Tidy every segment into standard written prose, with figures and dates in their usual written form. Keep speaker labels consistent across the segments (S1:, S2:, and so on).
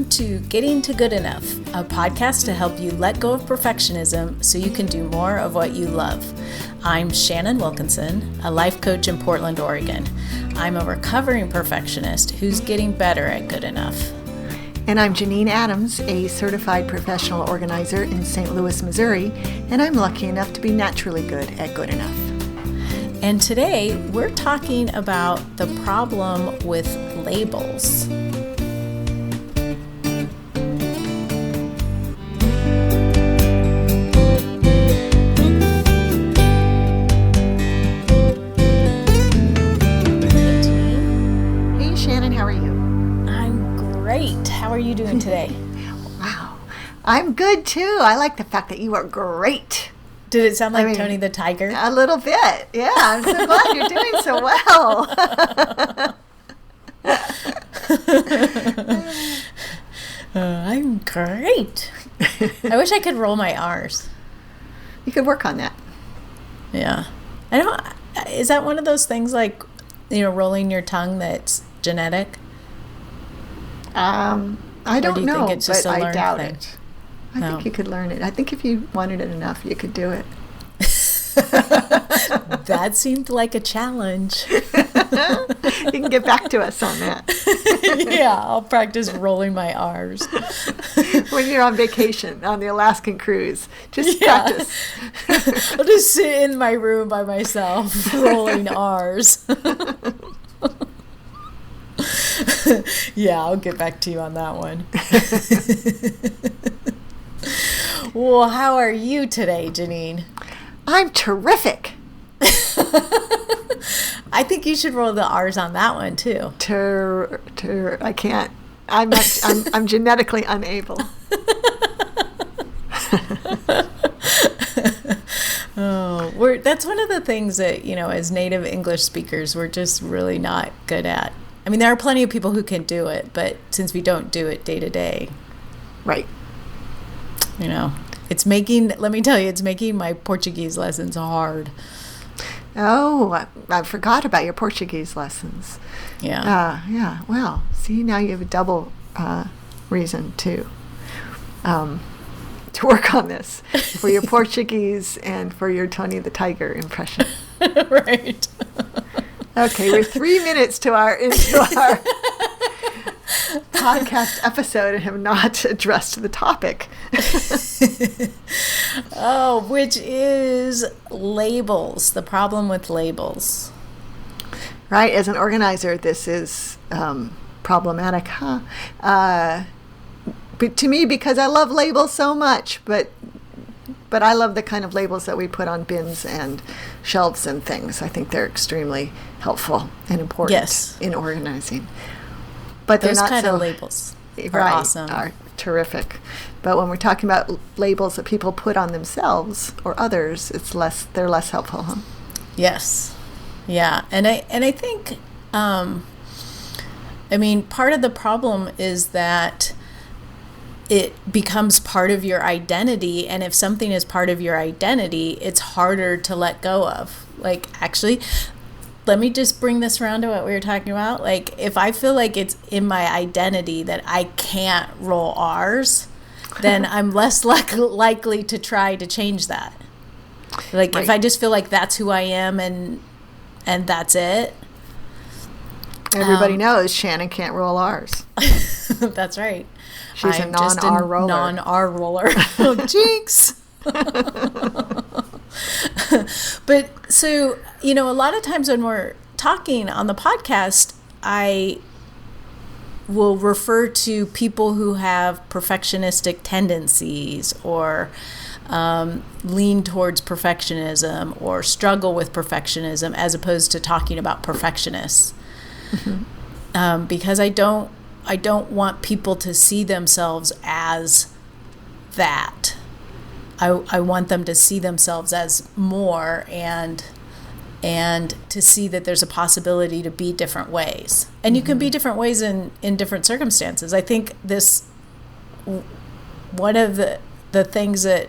S1: Welcome to Getting to Good Enough, a podcast to help you let go of perfectionism so you can do more of what you love. I'm Shannon Wilkinson, a life coach in Portland, Oregon. I'm a recovering perfectionist who's getting better at good enough.
S2: And I'm Janine Adams, a certified professional organizer in St. Louis, Missouri, and I'm lucky enough to be naturally good at good enough.
S1: And today we're talking about the problem with labels.
S2: Hey Shannon, how are you?
S1: I'm great. How are you doing today?
S2: Wow, I'm good too. I like the fact that you are great.
S1: Did it sound like Tony the Tiger?
S2: A little bit. Yeah, I'm so glad you're doing so well.
S1: I'm great. I wish I could roll my R's.
S2: You could work on that.
S1: Yeah. Is that one of those things like, rolling your tongue that's genetic?
S2: I don't know,
S1: think it's just
S2: but
S1: a
S2: I
S1: learned
S2: doubt
S1: thing?
S2: it. I think you could learn it. I think if you wanted it enough, you could do it.
S1: That seemed like a challenge.
S2: You can get back to us on that.
S1: Yeah, I'll practice rolling my R's.
S2: When you're on vacation on the Alaskan cruise, just practice.
S1: I'll just sit in my room by myself, rolling R's. Yeah, I'll get back to you on that one. Well, how are you today, Janine?
S2: I'm terrific.
S1: I think you should roll the R's on that one too.
S2: I can't. I'm genetically unable.
S1: That's one of the things that, as native English speakers, we're just really not good at. I mean, there are plenty of people who can do it, but since we don't do it day to day.
S2: Right.
S1: Let me tell you, it's making my Portuguese lessons hard.
S2: Oh, I forgot about your Portuguese lessons.
S1: Yeah.
S2: Yeah. Well, see, now you have a double reason to work on this for your Portuguese and for your Tony the Tiger impression.
S1: Right.
S2: Okay, we're 3 minutes into our podcast episode and have not addressed the topic.
S1: Which is labels, the problem with labels.
S2: Right, as an organizer, this is problematic, but to me, because I love labels so much, but I love the kind of labels that we put on bins and shelves and things. I think they're extremely helpful and important in organizing. But
S1: those
S2: not
S1: kind of labels are awesome.
S2: Are terrific. But when we're talking about labels that people put on themselves or others, they're less helpful, huh?
S1: Yes. Yeah. And I think part of the problem is that it becomes part of your identity, and if something is part of your identity, it's harder to let go of. Actually, let me just bring this around to what we were talking about. If I feel like it's in my identity that I can't roll R's, then I'm less likely to try to change that. Right. If I just feel like that's who I am and that's it.
S2: Everybody knows Shannon can't roll R's.
S1: That's right.
S2: She's a non-R roller.
S1: Non-R roller. Oh, jinx. But so, a lot of times when we're talking on the podcast, I will refer to people who have perfectionistic tendencies or lean towards perfectionism or struggle with perfectionism as opposed to talking about perfectionists. Mm-hmm. Because I don't want people to see themselves as that. I want them to see themselves as more and to see that there's a possibility to be different ways. And you can be different ways in different circumstances. I think one of the things that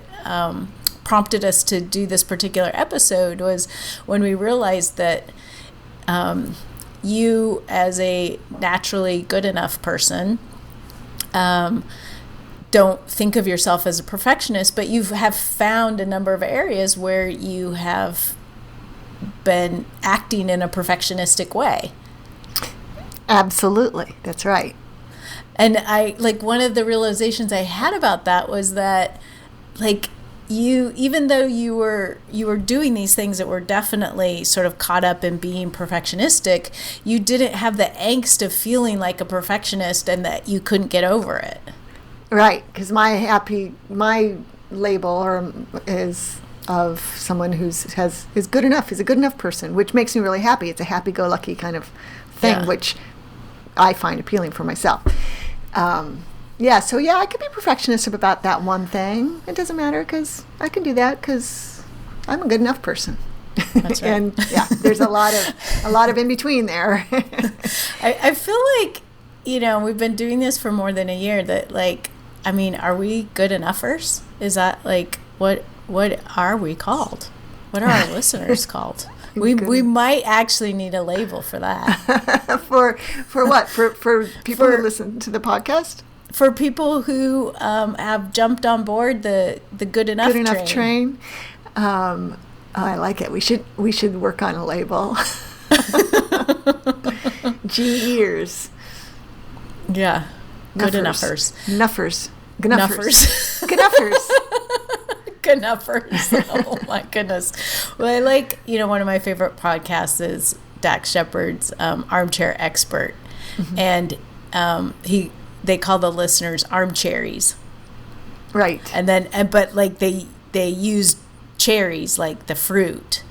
S1: prompted us to do this particular episode was when we realized that you, as a naturally good enough person, don't think of yourself as a perfectionist, but you have found a number of areas where you have been acting in a perfectionistic way.
S2: Absolutely. That's right.
S1: And one of the realizations I had about that was that, even though you were doing these things that were definitely sort of caught up in being perfectionistic, you didn't have the angst of feeling like a perfectionist and that you couldn't get over it.
S2: Right, because my label is of someone is good enough, is a good enough person, which makes me really happy. It's a happy-go-lucky kind of thing, which I find appealing for myself. I could be perfectionist about that one thing. It doesn't matter because I can do that because I'm a good enough person.
S1: That's right.
S2: And there's a lot of in between there.
S1: I feel like, we've been doing this for more than a year. That are we good enoughers? Is that what are we called? What are our listeners called? We might actually need a label for that.
S2: For what? For people who listen to the podcast?
S1: For people who have jumped on board the good enough train.
S2: I like it. We should work on a label. G-ears.
S1: Yeah. Good enoughers.
S2: Nuffers.
S1: Gnuffers.
S2: Gnuffers.
S1: Gnuffers. Oh my goodness. Well, one of my favorite podcasts is Dax Shepard's Armchair Expert. Mm-hmm. And they call the listeners armcherries.
S2: Right.
S1: And then they use cherries, like the fruit,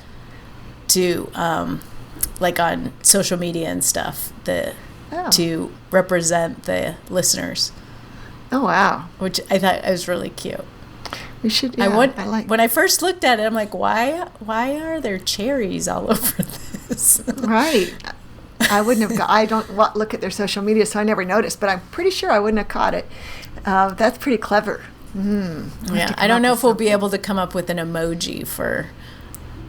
S1: to on social media and stuff, to represent the listeners.
S2: Oh wow.
S1: Which I thought was really cute.
S2: We should.
S1: When I first looked at it, I'm like, why are there cherries all over this?
S2: Right. I wouldn't have. I don't look at their social media, so I never noticed. But I'm pretty sure I wouldn't have caught it. That's pretty clever.
S1: Yeah, I don't know if we'll be able to come up with an emoji for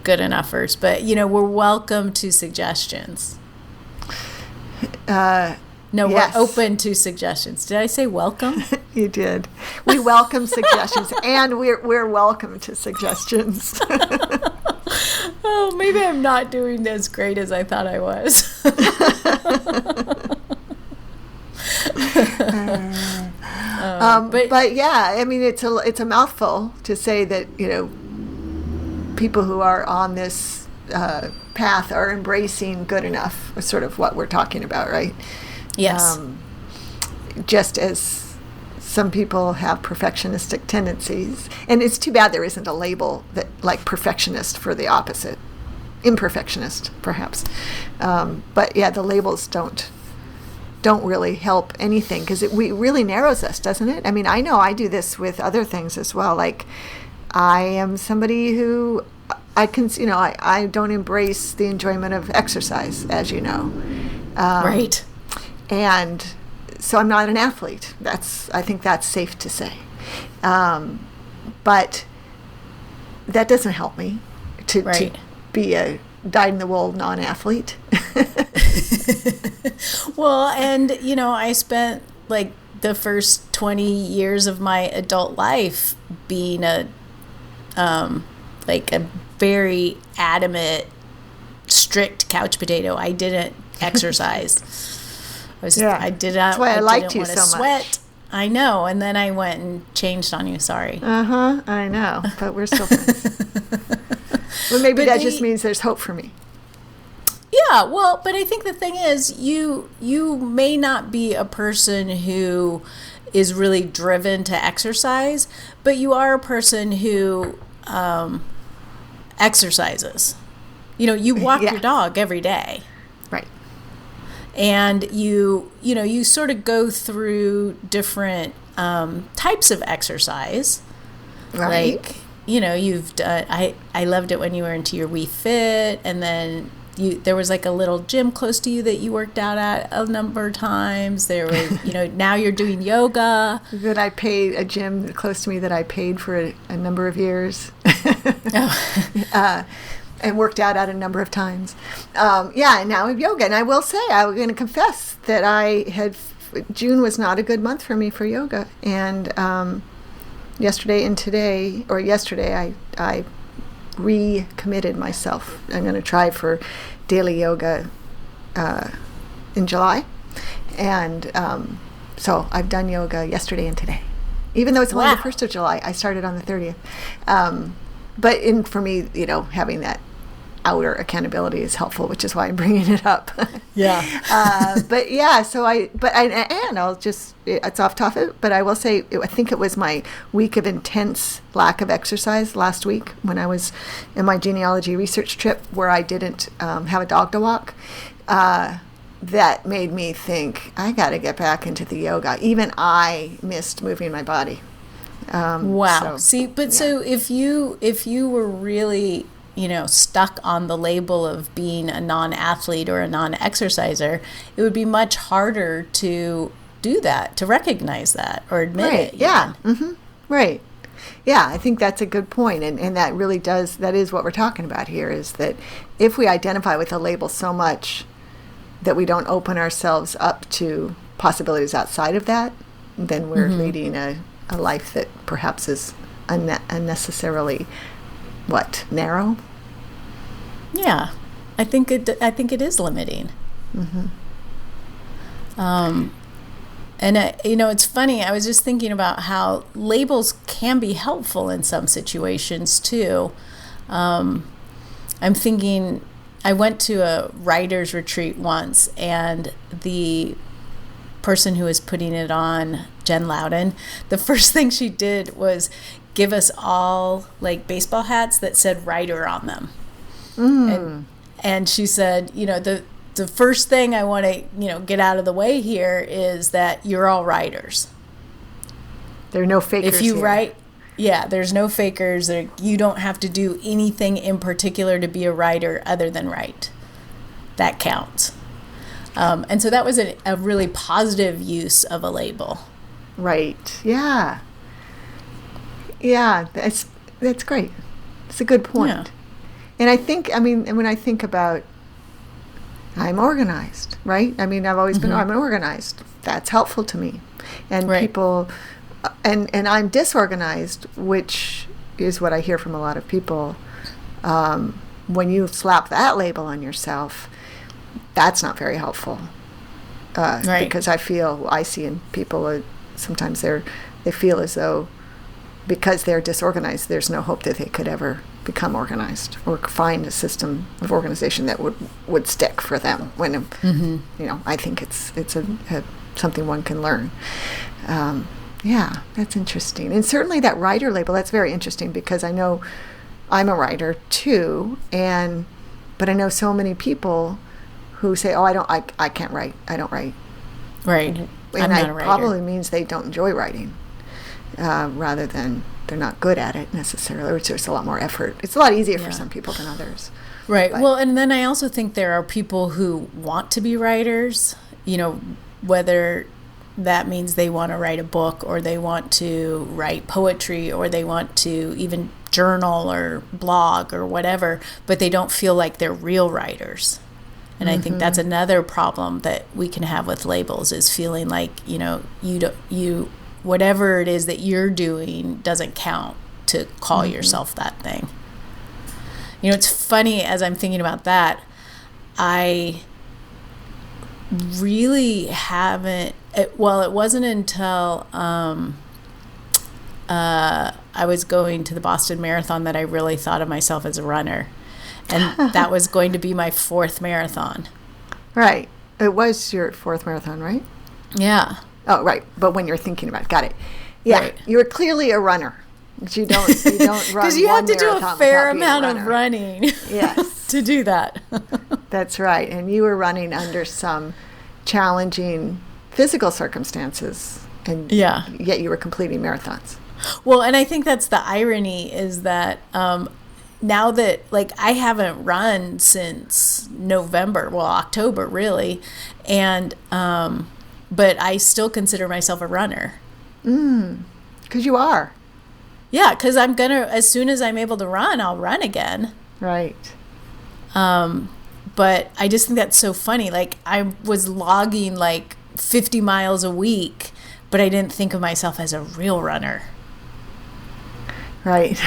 S1: good enoughers, but we're welcome to suggestions. No, yes. We're open to suggestions. Did I say welcome?
S2: You did. We welcome suggestions, and we're welcome to suggestions.
S1: Oh, maybe I'm not doing as great as I thought I was.
S2: But yeah, I mean, it's a mouthful to say that people who are on this path are embracing good enough. Is sort of what we're talking about, right?
S1: Yes.
S2: Just as some people have perfectionistic tendencies, and it's too bad there isn't a label that like perfectionist for the opposite, imperfectionist perhaps. But yeah, the labels don't really help anything because it really narrows us, doesn't it? I mean, I know I do this with other things as well. Like, I am somebody who I don't embrace the enjoyment of exercise, as you know.
S1: Right.
S2: And so I'm not an athlete. I think that's safe to say. But that doesn't help me to be a dyed-in-the-wool non-athlete.
S1: Well, and, I spent the first 20 years of my adult life being a very adamant, strict couch potato. I didn't exercise. I did not.
S2: That's why I liked you
S1: so
S2: sweat.
S1: Much. I know, and then I went and changed on you. Sorry.
S2: I know, but we're still friends. Well, maybe that just means there's hope for me.
S1: Yeah, well, but I think the thing is, you may not be a person who is really driven to exercise, but you are a person who exercises. You walk your dog every day.
S2: Right.
S1: And you sort of go through different types of exercise.
S2: Right.
S1: You've done, I loved it when you were into your Wii Fit, and then there was a little gym close to you that you worked out at a number of times. There was, now you're doing yoga.
S2: That I paid a gym close to me that I paid for a number of years. And worked out at a number of times. And now I have yoga. And I will say, I'm going to confess that I had June was not a good month for me for yoga, and yesterday, I recommitted myself. I'm going to try for daily yoga in July, and so I've done yoga yesterday and today. Even though it's only the 1st of July, I started on the 30th. But for me, having that outer accountability is helpful, which is why I'm bringing it up.
S1: Yeah.
S2: But yeah, and I'll just, it's off topic, but I will say, I think it was my week of intense lack of exercise last week when I was in my genealogy research trip where I didn't have a dog to walk. That made me think, I got to get back into the yoga. Even I missed moving my body.
S1: Wow. So if you were really, stuck on the label of being a non-athlete or a non-exerciser, it would be much harder to do that, to recognize that or admit it.
S2: Yeah. Mm-hmm. Right. Yeah, I think that's a good point. And that really that is what we're talking about here, is that if we identify with a label so much that we don't open ourselves up to possibilities outside of that, then we're leading a life that perhaps is unnecessarily narrow.
S1: Yeah, I think it is limiting. And it's funny. I was just thinking about how labels can be helpful in some situations too. I'm thinking, I went to a writer's retreat once, and the person who was putting it on, Jen Loudon, the first thing she did was give us all baseball hats that said writer on them. And she said, the first thing I want to, get out of the way here is that you're all writers.
S2: There are no fakers
S1: if you
S2: here.
S1: write, there's no fakers. You don't have to do anything in particular to be a writer other than write. That counts. And so that was a really positive use of a label. Right.
S2: Yeah. Yeah, that's great. It's a good point.
S1: Yeah.
S2: And I think, when I think about, I'm organized, right? I've always been, I'm organized. That's helpful to me. And people, and I'm disorganized, which is what I hear from a lot of people. When you slap that label on yourself, that's not very helpful. Because I see in people, sometimes they feel as though because they're disorganized, there's no hope that they could ever become organized or find a system of organization that would stick for them. When I think it's something one can learn. Yeah, that's interesting. And certainly that writer label, that's very interesting, because I know I'm a writer too, but I know so many people who say, "Oh, I can't write. I don't write."
S1: Right.
S2: And
S1: I'm not a writer.
S2: Probably means they don't enjoy writing, rather than they're not good at it necessarily, which there's a lot more effort. It's a lot easier for some people than others.
S1: Right. Well, and then I also think there are people who want to be writers, whether that means they want to write a book, or they want to write poetry, or they want to even journal or blog or whatever, but they don't feel like they're real writers. And I think that's another problem that we can have with labels, is feeling like, you whatever it is that you're doing doesn't count to call yourself that thing. It's funny, as I'm thinking about that, I really haven't, it wasn't until I was going to the Boston Marathon that I really thought of myself as a runner. And that was going to be my 4th marathon. Right.
S2: It was your 4th marathon, right?
S1: Yeah.
S2: Oh, right. But when you're thinking about it, got it. Yeah. Right. You're clearly a runner. You don't run
S1: because you have to do a fair amount of running.
S2: Yes.
S1: To do that.
S2: That's right. And you were running under some challenging physical circumstances, and yet you were completing marathons.
S1: Well, and I think that's the irony, is that now that, I haven't run since October really, and but I still consider myself a runner.
S2: Because you are.
S1: Yeah, because I'm gonna, as soon as I'm able to run, I'll run again.
S2: Right.
S1: But I just think that's so funny. I was logging 50 miles a week, but I didn't think of myself as a real runner.
S2: Right.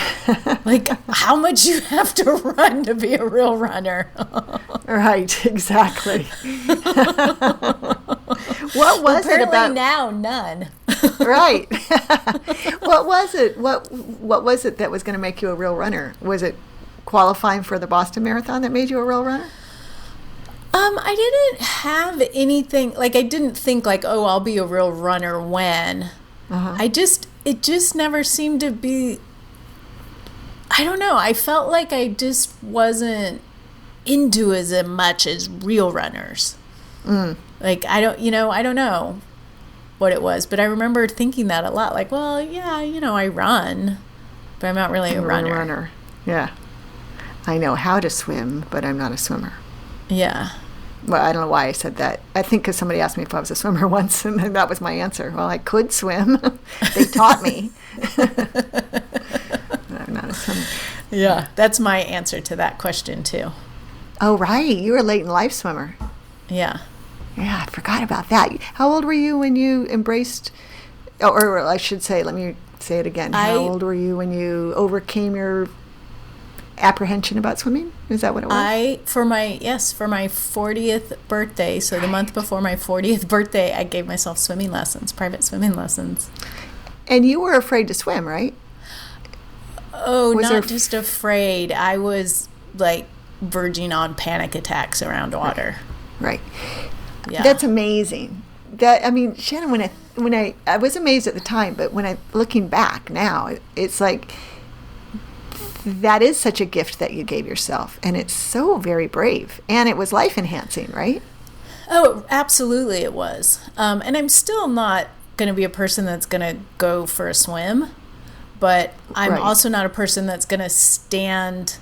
S1: Like, how much you have to run to be a real runner.
S2: Right, exactly. What was it about
S1: now? None.
S2: Right. What was it? What was it that was going to make you a real runner? Was it qualifying for the Boston Marathon that made you a real runner?
S1: I didn't have anything, like, I didn't think like, oh, I'll be a real runner when. It just never seemed to be, I don't know. I felt like I just wasn't into as much as real runners. Like, I don't know what it was, but I remember thinking that a lot. Like, well, yeah, I run, but I'm not really a runner.
S2: Yeah. I know how to swim, but I'm not a swimmer.
S1: Yeah.
S2: Well, I don't know why I said that. I think because somebody asked me if I was a swimmer once, and that was my answer. Well, I could swim. They taught me. I'm not a swimmer.
S1: Yeah, that's my answer to that question, too.
S2: Oh, right. You were a late in life swimmer.
S1: Yeah.
S2: Yeah, I forgot about that. How old were you when you embraced, or I should say, let me say it again. How old were you when you overcame your apprehension about swimming? Is that what it was?
S1: For my 40th birthday, so the month before my 40th birthday, I gave myself swimming lessons, private swimming lessons.
S2: And you were afraid to swim, right?
S1: Oh, not just afraid. I was like verging on panic attacks around water.
S2: Right.
S1: Yeah.
S2: That's amazing. Shannon, when I was amazed at the time, but looking back now, it's like, that is such a gift that you gave yourself, and it's so very brave, and it was life enhancing, right?
S1: Oh, absolutely it was. And I'm still not going to be a person that's going to go for a swim, but I'm also not a person that's going to stand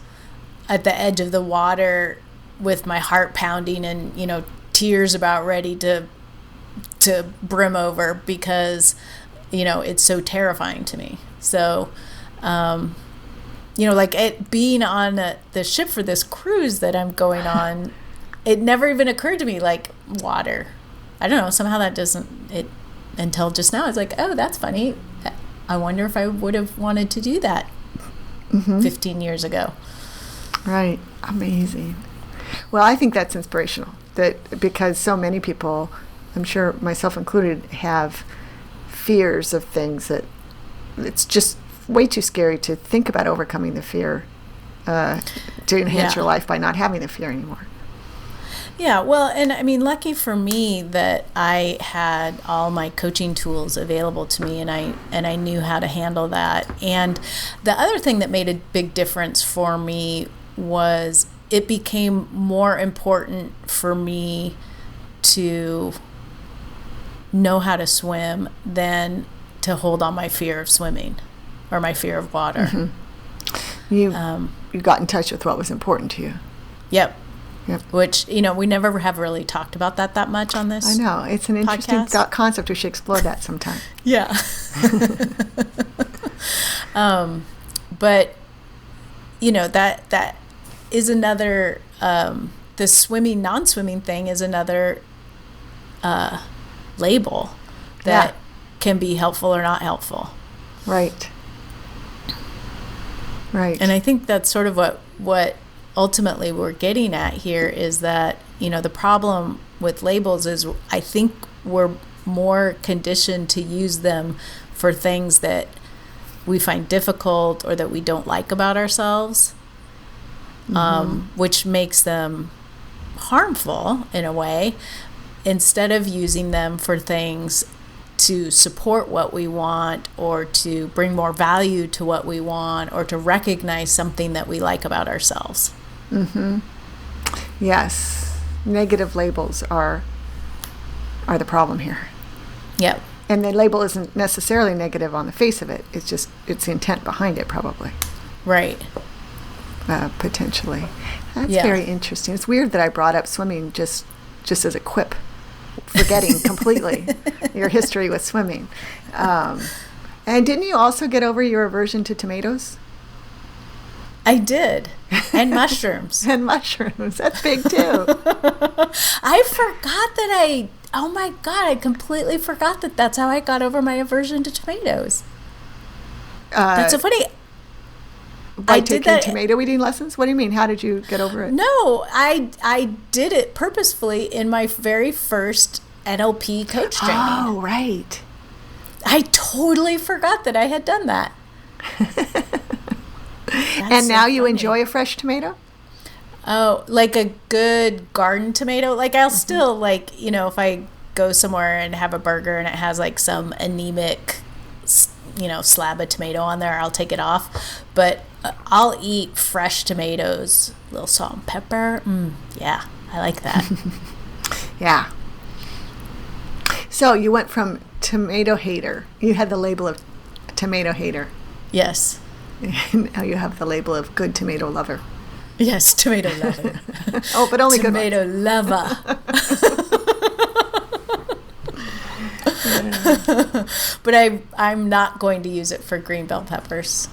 S1: at the edge of the water with my heart pounding and, tears about ready to brim over because, it's so terrifying to me. So, like being on the ship for this cruise that I'm going on, it never even occurred to me, like, water. I don't know, somehow that doesn't, until just now, it's like, oh, that's funny. I wonder if I would have wanted to do that 15 years ago.
S2: Right. Amazing. Well, I think that's inspirational, because so many people, I'm sure myself included, have fears of things that it's just way too scary to think about overcoming the fear to enhance your life by not having the fear anymore.
S1: Yeah, well, and lucky for me that I had all my coaching tools available to me, and I knew how to handle that. And the other thing that made a big difference for me was it became more important for me to know how to swim than to hold on my fear of swimming or my fear of water.
S2: You got in touch with what was important to you.
S1: Yep. Which, we never have really talked about that much on this.
S2: I know. It's an interesting concept. We should explore that sometime.
S1: Yeah. But, that is another, the swimming, non-swimming thing is another label that can be helpful or not helpful. Right. And I think that's sort of what ultimately we're getting at here is that, the problem with labels is I think we're more conditioned to use them for things that we find difficult or that we don't like about ourselves, which makes them harmful in a way, instead of using them for things to support what we want or to bring more value to what we want or to recognize something that we like about ourselves.
S2: Yes. Negative labels are the problem here.
S1: Yep.
S2: And the label isn't necessarily negative on the face of it. It's just, it's the intent behind it, probably.
S1: Right.
S2: Potentially. That's very interesting. It's weird that I brought up swimming just as a quip, forgetting completely your history with swimming. And didn't you also get over your aversion to tomatoes?
S1: I did. And mushrooms.
S2: And mushrooms. That's big, too.
S1: I forgot that Oh my God, I completely forgot that that's how I got over my aversion to tomatoes. That's so funny.
S2: By taking tomato eating lessons? What do you mean? How did you get over it?
S1: No, I did it purposefully in my very first NLP coach training.
S2: Oh, right.
S1: I totally forgot that I had done that.
S2: And now you enjoy a fresh tomato?
S1: Oh, like a good garden tomato. Like I'll still like, you know, if I go somewhere and have a burger and it has like some anemic, you know, slab of tomato on there, I'll take it off. But I'll eat fresh tomatoes, a little salt and pepper. Yeah, I like that.
S2: Yeah. So you went from tomato hater. You had the label of tomato hater.
S1: Yes.
S2: Now you have the label of good tomato lover.
S1: Yes, tomato lover.
S2: Oh, but only
S1: tomato
S2: good
S1: lover. But I'm not going to use it for green bell peppers.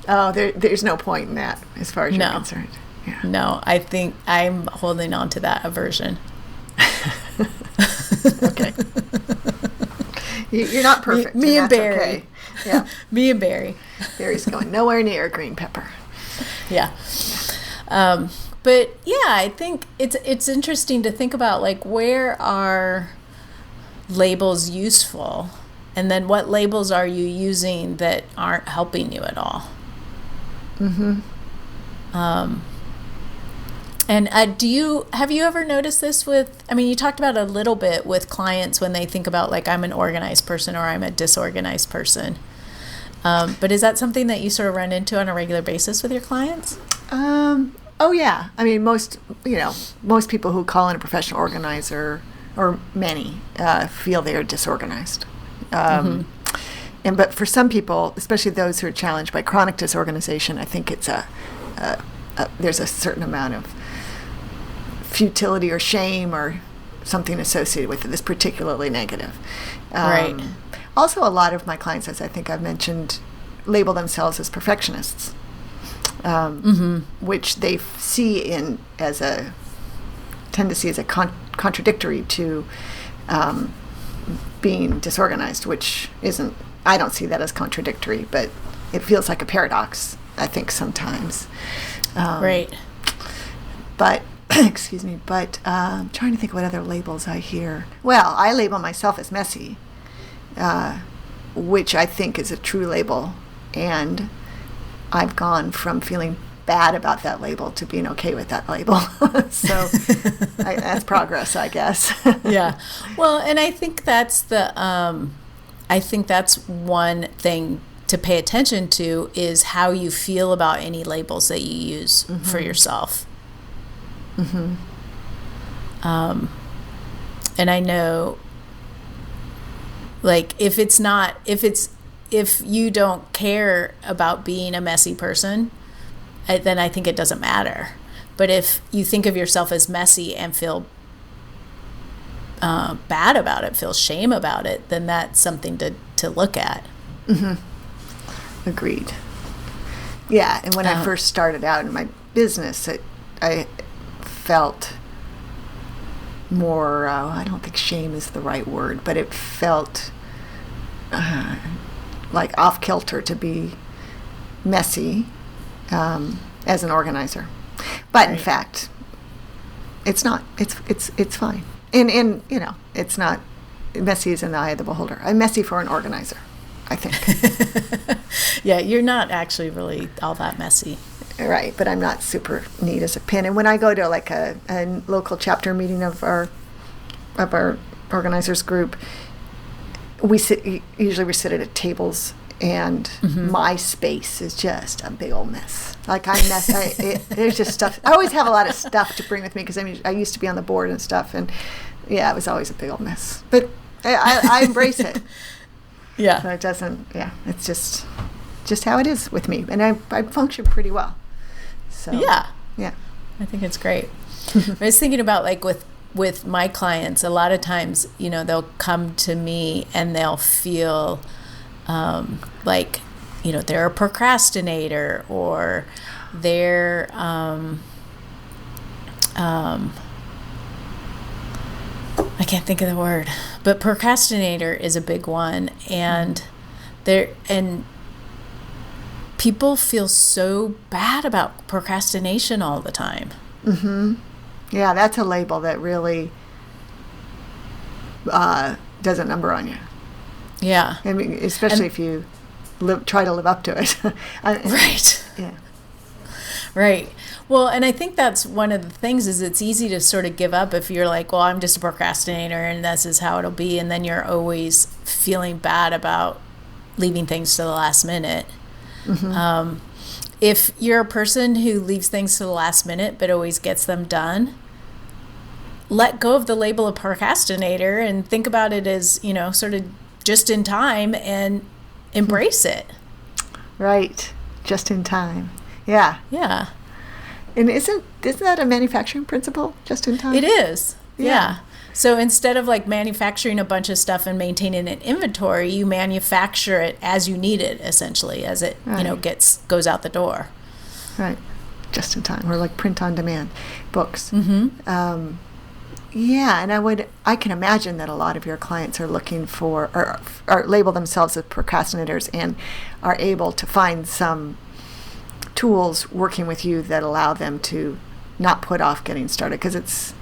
S2: Oh, there's no point in that as far as you're concerned. Yeah.
S1: No, I think I'm holding on to that aversion.
S2: Okay. You're not perfect.
S1: Me and Barry.
S2: Okay. Yeah.
S1: Me and Barry.
S2: Barry's going nowhere near green pepper.
S1: Yeah. But yeah, I think it's interesting to think about like where are labels useful, and then what labels are you using that aren't helping you at all.
S2: Mm-hmm.
S1: And have you ever noticed this with, I mean, you talked about a little bit with clients when they think about like, I'm an organized person or I'm a disorganized person. But is that something that you sort of run into on a regular basis with your clients?
S2: Oh yeah. I mean, most people who call in a professional organizer, or many, feel they are disorganized. But for some people, especially those who are challenged by chronic disorganization, I think it's there's a certain amount of futility or shame or something associated with it that's particularly negative.
S1: Right.
S2: Also, a lot of my clients, as I think I've mentioned, label themselves as perfectionists, which they see as a tendency, as a contradictory to being disorganized, which isn't. I don't see that as contradictory, but it feels like a paradox, I think, sometimes.
S1: Right.
S2: But, excuse me, I'm trying to think what other labels I hear. Well, I label myself as messy, which I think is a true label. And I've gone from feeling bad about that label to being okay with that label. So that's progress, I guess.
S1: Yeah. Well, and I think that's that's one thing to pay attention to is how you feel about any labels that you use for yourself.
S2: Mm-hmm.
S1: And I know, like, if you don't care about being a messy person, then I think it doesn't matter. But if you think of yourself as messy and feel bad about it, feel shame about it, then that's something to look at.
S2: Mm-hmm. Agreed. Yeah, and when I first started out in my business, I felt more, I don't think shame is the right word, but it felt like off-kilter to be messy as an organizer. But in fact, it's not. It's fine. And it's not, messy is in the eye of the beholder. I'm messy for an organizer, I think.
S1: Yeah, you're not actually really all that messy.
S2: Right, but I'm not super neat as a pin. And when I go to like a local chapter meeting of our organizers group, we sit at tables, and my space is just a big old mess. Like there's just stuff. I always have a lot of stuff to bring with me because I used to be on the board and stuff, and yeah, it was always a big old mess. But I embrace it.
S1: Yeah.
S2: So it doesn't. Yeah, it's just how it is with me, and I function pretty well. So
S1: yeah,
S2: I
S1: think it's great. I was thinking about like with my clients, a lot of times, they'll come to me and they'll feel like, they're a procrastinator, or they're I can't think of the word, but procrastinator is a big one. And people feel so bad about procrastination all the time.
S2: Mm-hmm. Yeah, that's a label that really does a number on you.
S1: Yeah.
S2: I mean, especially if you try to live up to it.
S1: Right.
S2: Yeah.
S1: Right. Well, and I think that's one of the things is it's easy to sort of give up if you're like, well, I'm just a procrastinator and this is how it'll be. And then you're always feeling bad about leaving things to the last minute. Mm-hmm. If you're a person who leaves things to the last minute but always gets them done, let go of the label of procrastinator and think about it as, sort of just in time and embrace it.
S2: Right. Just in time. Yeah.
S1: Yeah.
S2: And isn't that a manufacturing principle, just in time?
S1: It is. Yeah. So instead of like manufacturing a bunch of stuff and maintaining an inventory, you manufacture it as you need it, essentially, as it, goes out the door.
S2: Right. Just in time. Or like print on demand books.
S1: Mm-hmm.
S2: Yeah, and I can imagine that a lot of your clients are looking for or label themselves as procrastinators and are able to find some tools working with you that allow them to not put off getting started, because it's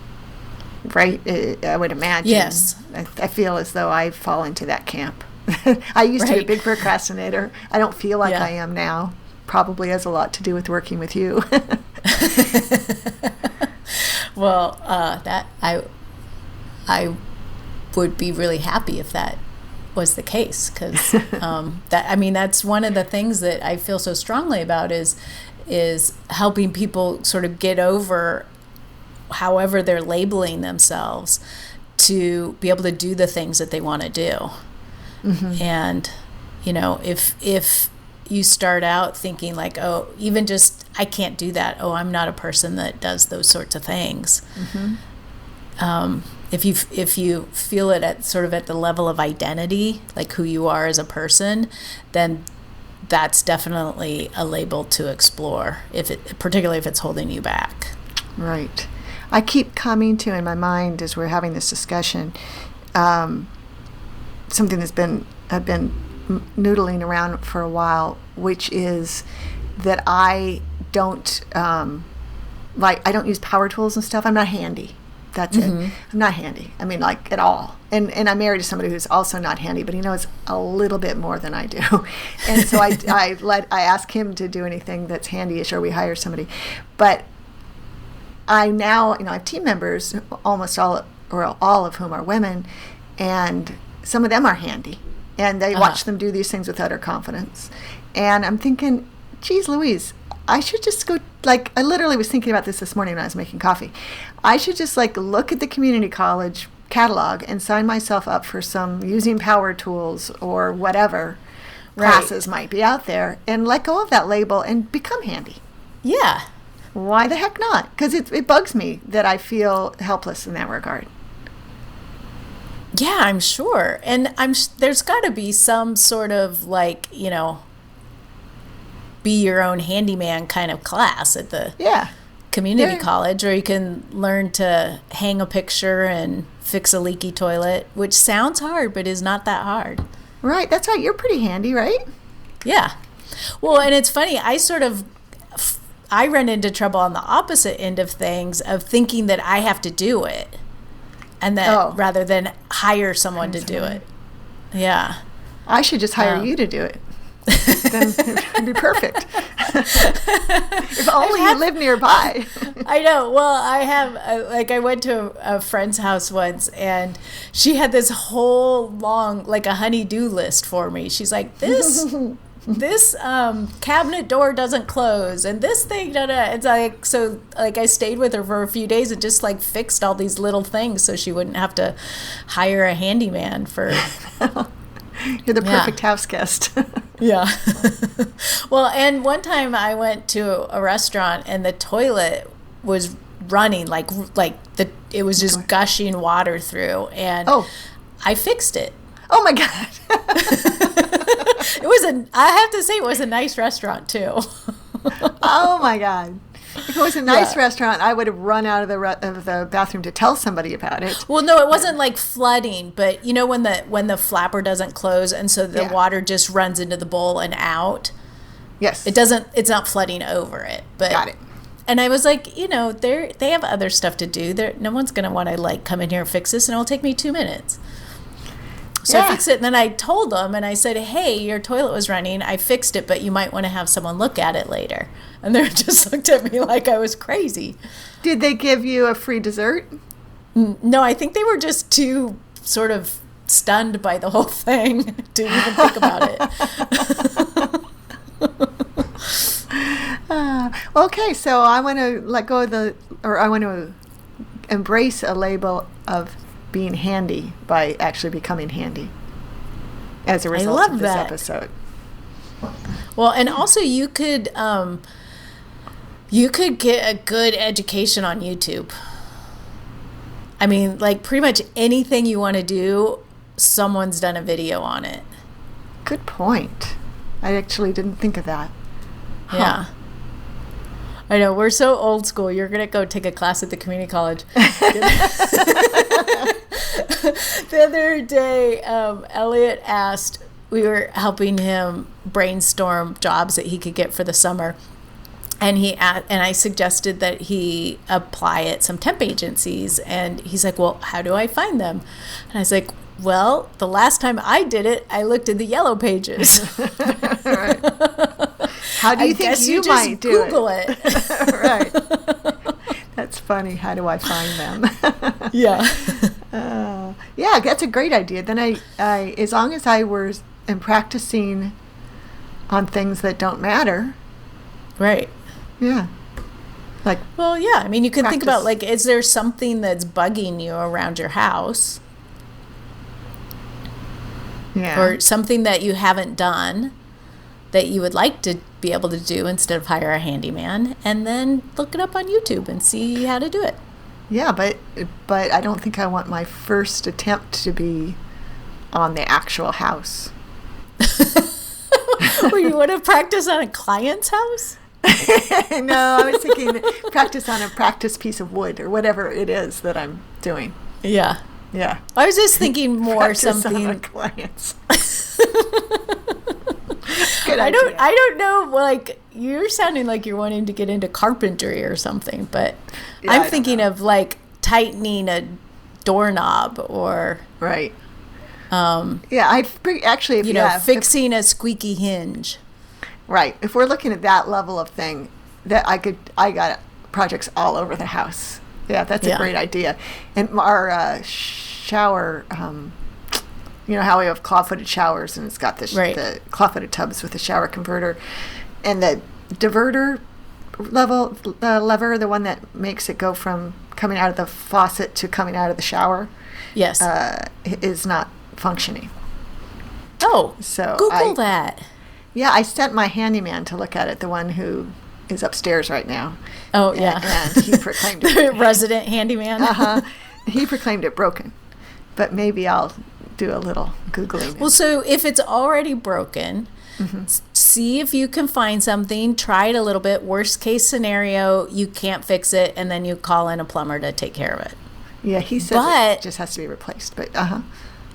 S2: right. I would imagine.
S1: Yes.
S2: I feel as though I fall into that camp. I used to be a big procrastinator. I don't feel like I am now. Probably has a lot to do with working with you.
S1: Well, that I would be really happy if that was the case, because that's one of the things that I feel so strongly about is helping people sort of get over however they're labeling themselves to be able to do the things that they want to do. Mm-hmm. And if you start out thinking like, oh, even just I can't do that, oh, I'm not a person that does those sorts of things. Mm-hmm. If you feel it at sort of at the level of identity, like who you are as a person, then that's definitely a label to explore, particularly if it's holding you back.
S2: Right. I keep coming to in my mind as we're having this discussion, something I've been noodling around for a while, which is that I don't I don't use power tools and stuff. I'm not handy. That's it. I'm not handy. I mean, like, at all. And I'm married to somebody who's also not handy, but he knows a little bit more than I do. And so I ask him to do anything that's handy-ish, or we hire somebody. But I now, I have team members, almost all of whom are women, and some of them are handy. And they watch them do these things with utter confidence. And I'm thinking, geez Louise, I should just go, like, I literally was thinking about this morning when I was making coffee. I should just, like, look at the community college catalog and sign myself up for some using power tools or whatever classes might be out there, and let go of that label and become handy.
S1: Yeah.
S2: Why the heck not? Because it bugs me that I feel helpless in that regard.
S1: Yeah, I'm sure. And there's got to be some sort of, like, be your own handyman kind of class at the community college, or you can learn to hang a picture and fix a leaky toilet, which sounds hard but is not that hard.
S2: Right, that's right. You're pretty handy, right?
S1: Yeah. Well, and it's funny, I run into trouble on the opposite end of things, of thinking that I have to do it, and that rather than hire someone to do it. Yeah.
S2: I should just hire you to do it. Then it would be perfect. If only you live nearby.
S1: I know. Well, I have, I went to a friend's house once, and she had this whole long, like a honey-do list for me. She's like, this cabinet door doesn't close, and this thing, it's like, so like I stayed with her for a few days and just like fixed all these little things so she wouldn't have to hire a handyman for.
S2: You're the perfect house guest.
S1: Yeah. Well, and one time I went to a restaurant and the toilet was running it was just gushing water through, and I fixed it.
S2: Oh my God.
S1: I have to say it was a nice restaurant too.
S2: Oh my God. If it was a nice restaurant, I would have run out of the bathroom to tell somebody about it.
S1: Well, no, it wasn't like flooding, but you know when the flapper doesn't close and so the water just runs into the bowl and out?
S2: Yes.
S1: It's not flooding over it. But
S2: got it.
S1: And I was like, they have other stuff to do. No one's going to want to like come in here and fix this, and it'll take me 2 minutes. So I fixed it, and then I told them, and I said, hey, your toilet was running. I fixed it, but you might want to have someone look at it later. And they just looked at me like I was crazy.
S2: Did they give you a free dessert?
S1: No, I think they were just too sort of stunned by the whole thing to even think about it.
S2: Okay, so I want to let go of I want to embrace a label of being handy by actually becoming handy as a result of this episode.
S1: Well, and also you could get a good education on YouTube. I mean, like pretty much anything you want to do, someone's done a video on it.
S2: Good point. I actually didn't think of that. Huh.
S1: Yeah. I know, we're so old school. You're going to go take a class at the community college. The other day, Elliot asked, we were helping him brainstorm jobs that he could get for the summer. And I suggested that he apply at some temp agencies. And he's like, well, how do I find them? And I was like, well, the last time I did it, I looked in the yellow pages.
S2: Right. How do you think you might do
S1: Google it?
S2: Right. That's funny. How do I find them?
S1: Yeah.
S2: Yeah, that's a great idea. Then I as long as I am practicing on things that don't matter.
S1: Right.
S2: Yeah. Like.
S1: Well, yeah. I mean, you can think about like, is there something that's bugging you around your house?
S2: Yeah.
S1: Or something that you haven't done that you would like to be able to do instead of hire a handyman, and then look it up on YouTube and see how to do it.
S2: Yeah, but I don't think I want my first attempt to be on the actual house.
S1: Well, you want to practice on a client's house?
S2: No, I was thinking practice on a practice piece of wood or whatever it is that I'm doing.
S1: Yeah.
S2: Yeah.
S1: I was just thinking more
S2: practice
S1: something.
S2: On clients. Good idea.
S1: I don't know, like, you're sounding like you're wanting to get into carpentry or something, but yeah, I'm thinking of like tightening a doorknob or
S2: right. Yeah, actually, if
S1: fixing a squeaky hinge.
S2: Right. If we're looking at that level of thing, that I got projects all over the house. Yeah, that's a great idea. And our shower, you know how we have claw-footed showers, and it's got the claw-footed tubs with the shower converter, and the diverter lever, the one that makes it go from coming out of the faucet to coming out of the shower.
S1: Yes.
S2: Is not functioning.
S1: Oh,
S2: so
S1: Google that.
S2: Yeah, I sent my handyman to look at it, the one who is upstairs right now.
S1: Oh, yeah.
S2: And he proclaimed it.
S1: The resident handyman.
S2: Uh-huh. He proclaimed it broken. But maybe I'll do a little Googling.
S1: Well, so if it's already broken, see if you can find something, try it a little bit. Worst case scenario, you can't fix it, and then you call in a plumber to take care of it.
S2: Yeah, he says it just has to be replaced, but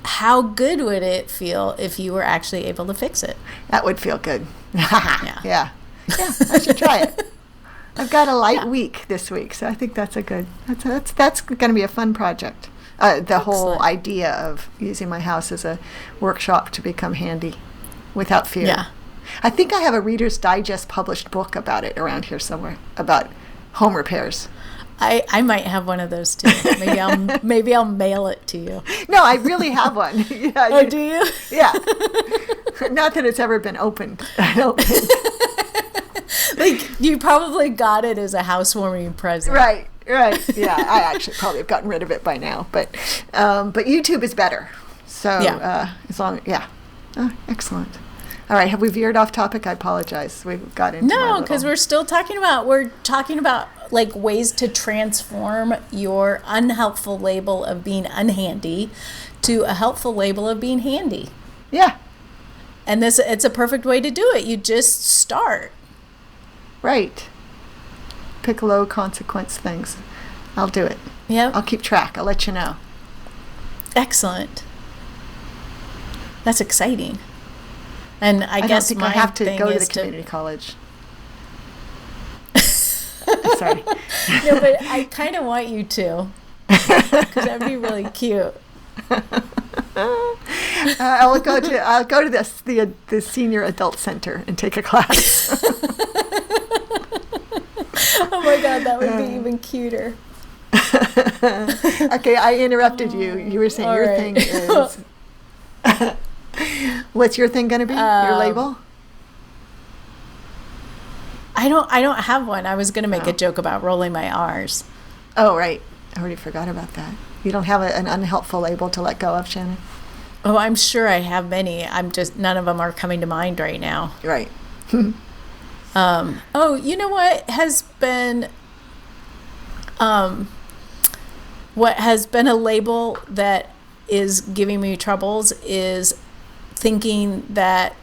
S1: how good would it feel if you were actually able to fix it?
S2: That would feel good. Yeah, I should try it. I've got a light week this week, so I think that's that's going to be a fun project. The whole idea of using my house as a workshop to become handy without fear.
S1: Yeah.
S2: I think I have a Reader's Digest published book about it around here somewhere, about home repairs.
S1: I might have one of those too. Maybe I'll mail it to you.
S2: No, I really have one. Yeah,
S1: oh, do you?
S2: Yeah. Not that it's ever been opened. I don't think.
S1: Like, you probably got it as a housewarming present.
S2: Right. Yeah, I actually probably have gotten rid of it by now. But YouTube is better. So as long excellent. All right, have we veered off topic? I apologize. We got into
S1: no, because we're talking about like ways to transform your unhelpful label of being unhandy to a helpful label of being handy.
S2: Yeah.
S1: And it's a perfect way to do it. You just start.
S2: Right. pick low consequence things. I'll do it.
S1: Yep.
S2: I'll keep track. I'll let you know.
S1: Excellent. That's exciting. And I guess
S2: don't think
S1: my
S2: I have to
S1: thing
S2: go to
S1: is
S2: the community college. Sorry.
S1: No, but I kind of want you to, because that'd be really cute.
S2: I'll go to the senior adult center and take a class.
S1: Oh my God, that would be even cuter.
S2: Okay, I interrupted you. You were saying your thing is. What's your thing going to be? Your label?
S1: I don't have one. I was going to make a joke about rolling my R's.
S2: Oh, right. I already forgot about that. You don't have an unhelpful label to let go of, Shannon?
S1: Oh, I'm sure I have many. None of them are coming to mind right now.
S2: Right.
S1: Oh, you know what has been a label that is giving me troubles is thinking that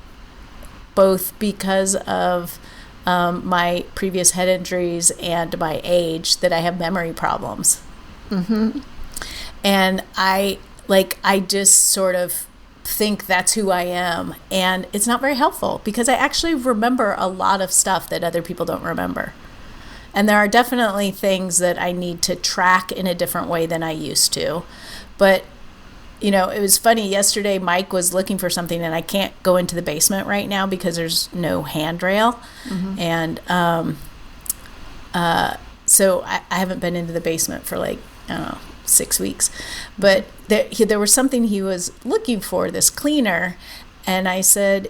S1: both because of my previous head injuries and my age that I have memory problems.
S2: Mm-hmm.
S1: And I just sort of think that's who I am. And it's not very helpful because I actually remember a lot of stuff that other people don't remember. And there are definitely things that I need to track in a different way than I used to. But, you know, it was funny. Yesterday, Mike was looking for something, and I can't go into the basement right now because there's no handrail. Mm-hmm. And so I haven't been into the basement for 6 weeks. But there was something he was looking for, this cleaner. And I said,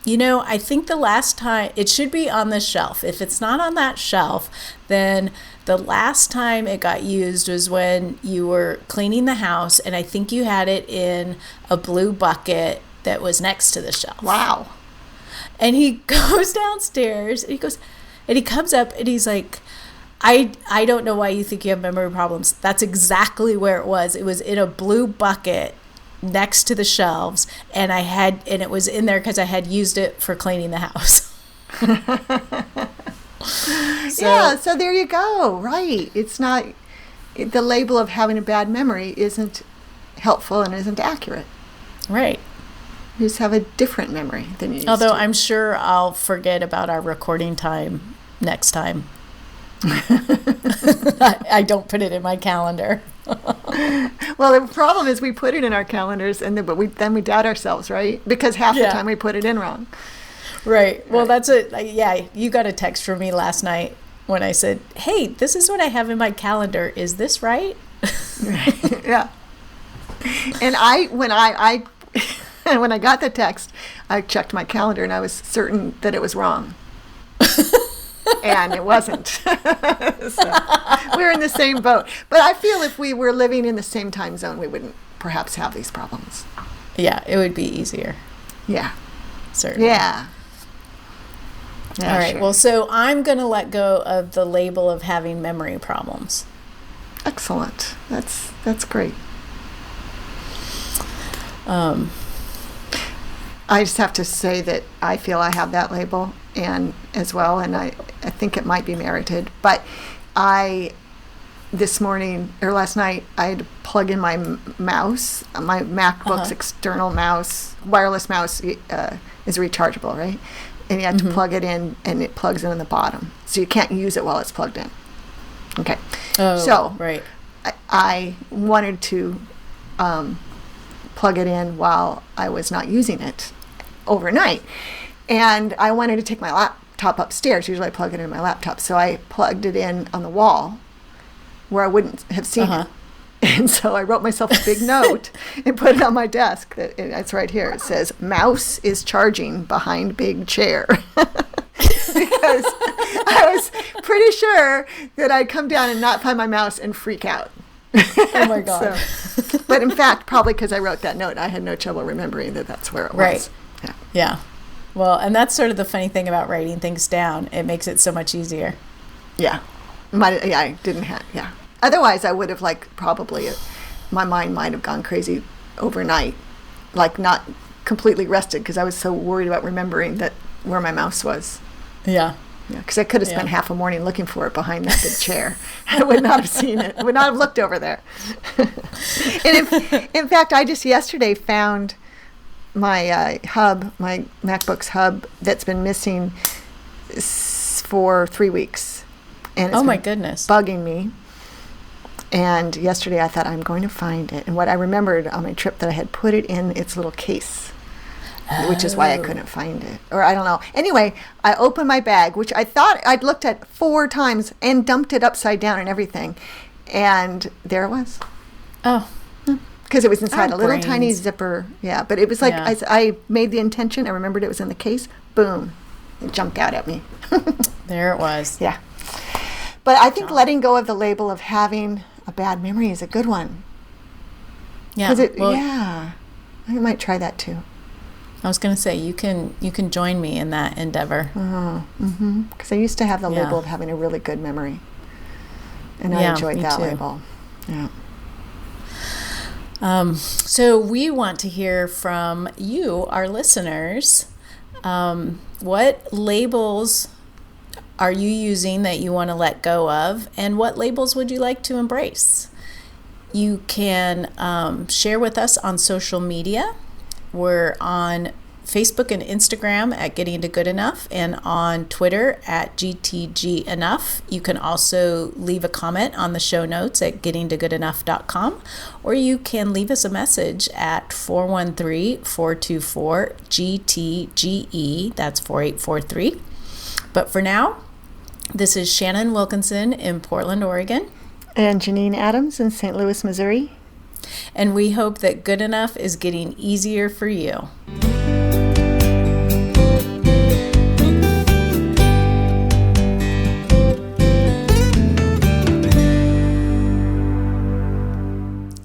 S1: you know, I think the last time it should be on the shelf. If it's not on that shelf, then the last time it got used was when you were cleaning the house, and I think you had it in a blue bucket that was next to the shelf.
S2: Wow.
S1: And he goes downstairs, and he comes up, and he's like, I don't know why you think you have memory problems. That's exactly where it was. It was in a blue bucket next to the shelves, and it was in there because I had used it for cleaning the house.
S2: So there you go. Right. It's not, the label of having a bad memory isn't helpful and isn't accurate.
S1: Right.
S2: You just have a different memory than you used
S1: Although
S2: to.
S1: I'm sure I'll forget about our recording time next time. I don't put it in my calendar.
S2: Well, the problem is we put it in our calendars, but then we doubt ourselves, right? Because half the time we put it in wrong.
S1: Right. Well, that's it. Yeah, you got a text from me last night when I said, "Hey, this is what I have in my calendar. Is this right?"
S2: Yeah. And when I got the text, I checked my calendar and I was certain that it was wrong. And it wasn't. So we're in the same boat. But I feel if we were living in the same time zone, we wouldn't perhaps have these problems.
S1: Yeah, it would be easier.
S2: Yeah.
S1: Certainly.
S2: Yeah.
S1: All right. Sure. Well, so I'm going to let go of the label of having memory problems.
S2: Excellent. That's great. I just have to say that I feel I have that label as well, and I think it might be merited. But this morning or last night, I had to plug in my mouse. My MacBook's external mouse, wireless mouse, is rechargeable, right? And you have to plug it in, and it plugs in the bottom, so you can't use it while it's plugged in. Okay.
S1: Oh,
S2: so
S1: right.
S2: I wanted to plug it in while I was not using it overnight. And I wanted to take my laptop upstairs. Usually I plug it in my laptop. So I plugged it in on the wall where I wouldn't have seen it. And so I wrote myself a big note and put it on my desk. It's right here. It says, "Mouse is charging behind big chair." Because I was pretty sure that I'd come down and not find my mouse and freak out.
S1: Oh my God.
S2: But in fact, probably because I wrote that note, I had no trouble remembering that that's where it was.
S1: Right. Yeah. Well, and that's sort of the funny thing about writing things down. It makes it so much easier.
S2: Yeah. I didn't have, yeah. Otherwise, I would have probably, my mind might have gone crazy overnight, not completely rested because I was so worried about remembering where my mouse was.
S1: Yeah.
S2: Because I could have spent half a morning looking for it behind that big chair. I would not have seen it. I would not have looked over there. And in fact, I just yesterday found my hub, my MacBook's hub, that's been missing for 3 weeks. And it's
S1: my goodness,
S2: bugging me. And yesterday I thought, I'm going to find it. And what I remembered on my trip, that I had put it in its little case, which is why I couldn't find it. Or I don't know. Anyway, I opened my bag, which I thought I'd looked at 4 times, and dumped it upside down and everything. And there it was.
S1: Oh.
S2: Because it was inside a little tiny zipper. Yeah, but it was like, I made the intention. I remembered it was in the case. Boom. It jumped out at me.
S1: There it was.
S2: Yeah. But I think letting go of the label of having a bad memory is a good one.
S1: Yeah.
S2: I might try that too.
S1: I was going to say, you can join me in that endeavor.
S2: Because I used to have the label of having a really good memory. And I enjoyed that label. Yeah.
S1: So we want to hear from you, our listeners. What labels are you using that you want to let go of, and what labels would you like to embrace? You can share with us on social media. We're on Facebook and Instagram at Getting to Good Enough, and on Twitter at GTG Enough. You can also leave a comment on the show notes at gettingtogoodenough.com, or you can leave us a message at 413-424-GTGE. That's 4843. But for now, this is Shannon Wilkinson in Portland, Oregon.
S2: And Janine Adams in St. Louis, Missouri.
S1: And we hope that good enough is getting easier for you.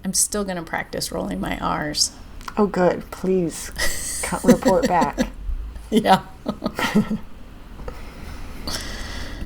S1: I'm still going to practice rolling my R's.
S2: Oh, good. Please report back.
S1: Yeah.